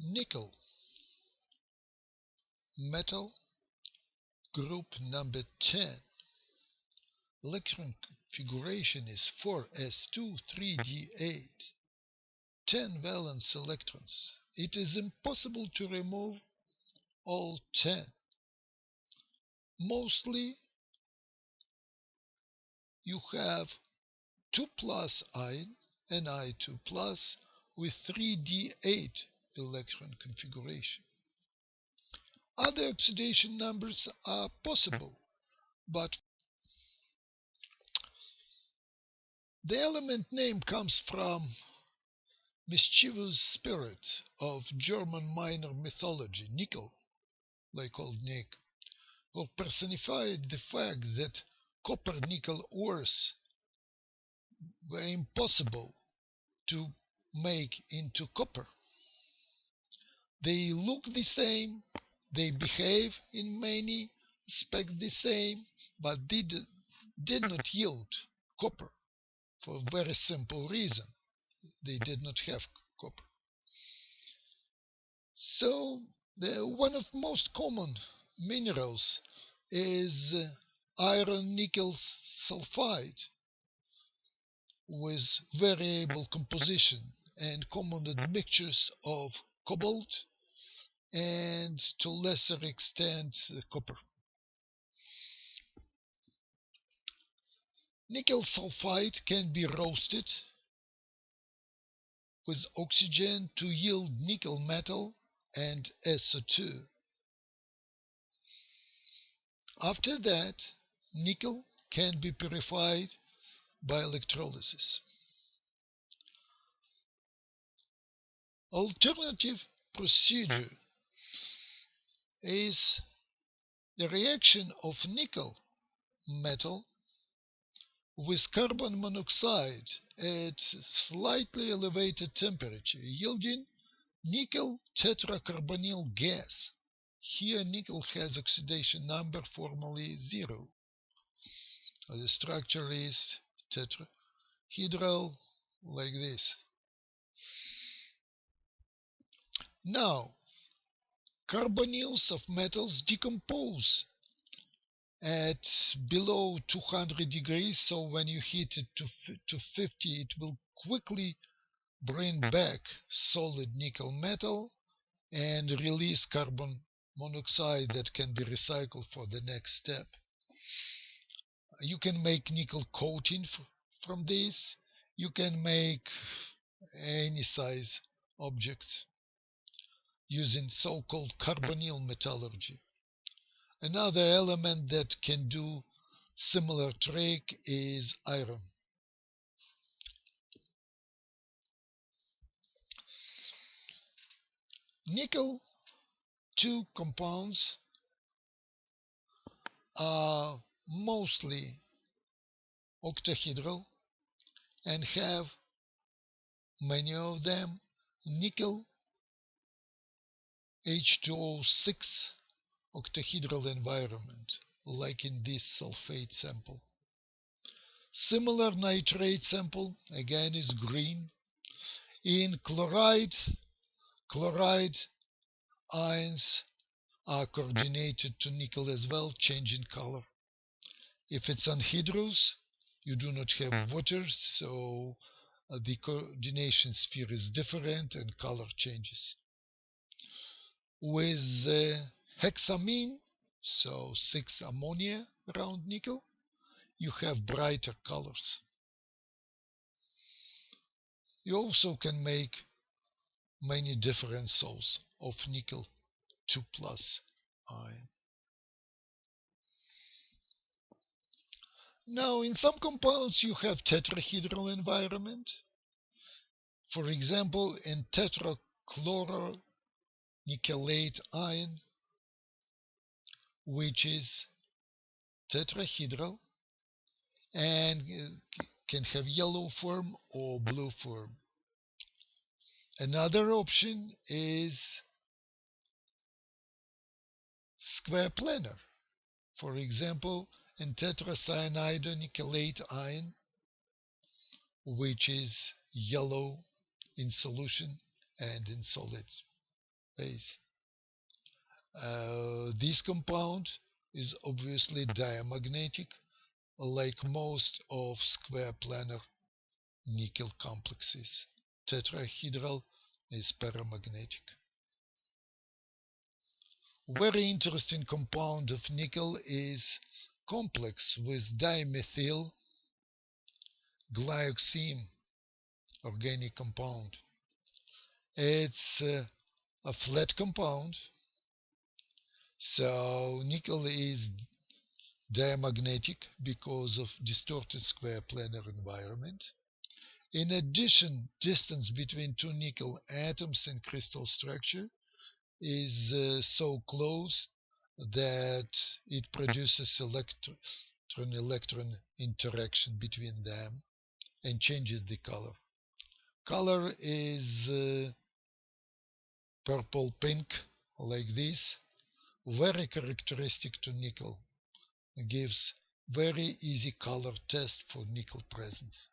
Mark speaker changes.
Speaker 1: Nickel metal group number 10. Electron configuration is 4s2 3d8. 10 valence electrons. It is impossible to remove all 10. Mostly you have 2 plus ion, Ni2 plus, with 3d8 electron configuration. Other oxidation numbers are possible, but the element name comes from mischievous spirit of German minor mythology, Nickel, like old Nick, who personified the fact that copper-nickel ores were impossible to make into copper. They look the same, they behave in many respects the same, but did not yield copper for a very simple reason. They did not have copper. So one of most common minerals is iron nickel sulfide with variable composition and common admixtures of cobalt and to lesser extent copper. Nickel sulfide can be roasted with oxygen to yield nickel metal and SO2. After that, nickel can be purified by electrolysis. Alternative procedure is the reaction of nickel metal with carbon monoxide at slightly elevated temperature, yielding nickel tetracarbonyl gas. Here nickel has oxidation number formally 0. The structure is tetrahedral like this. Now, carbonyls of metals decompose at below 200 degrees, so when you heat it to 50, it will quickly bring back solid nickel metal and release carbon monoxide that can be recycled for the next step. You can make nickel coating from this. You can make any size objects using so-called carbonyl metallurgy. Another element that can do similar trick is iron. Nickel 2 compounds are mostly octahedral and have many of them nickel H2O6 octahedral environment, like in this sulfate sample. Similar nitrate sample, again, is green. In chloride ions are coordinated to nickel as well, changing color. If it's anhydrous, you do not have water, so the coordination sphere is different and color changes. With hexamine, so 6 ammonia around nickel, you have brighter colors. You also can make many different salts of nickel 2 plus ion. Now, in some compounds, you have tetrahedral environment. For example, in tetrachloronickelate ion, which is tetrahedral and can have yellow form or blue form. Another option is square planar. For example, in tetracyanidonickellate ion, which is yellow in solution and in solids. base. This compound is obviously diamagnetic, like most of square planar nickel complexes. Tetrahedral is paramagnetic. Very interesting compound of nickel is complex with dimethyl glyoxime organic compound. It's a flat compound, so nickel is diamagnetic because of distorted square planar environment. In addition, distance between two nickel atoms and crystal structure is so close that it produces electron-electron interaction between them and changes the color. Color is purple pink like this, very characteristic to nickel. It gives very easy color test for nickel presence.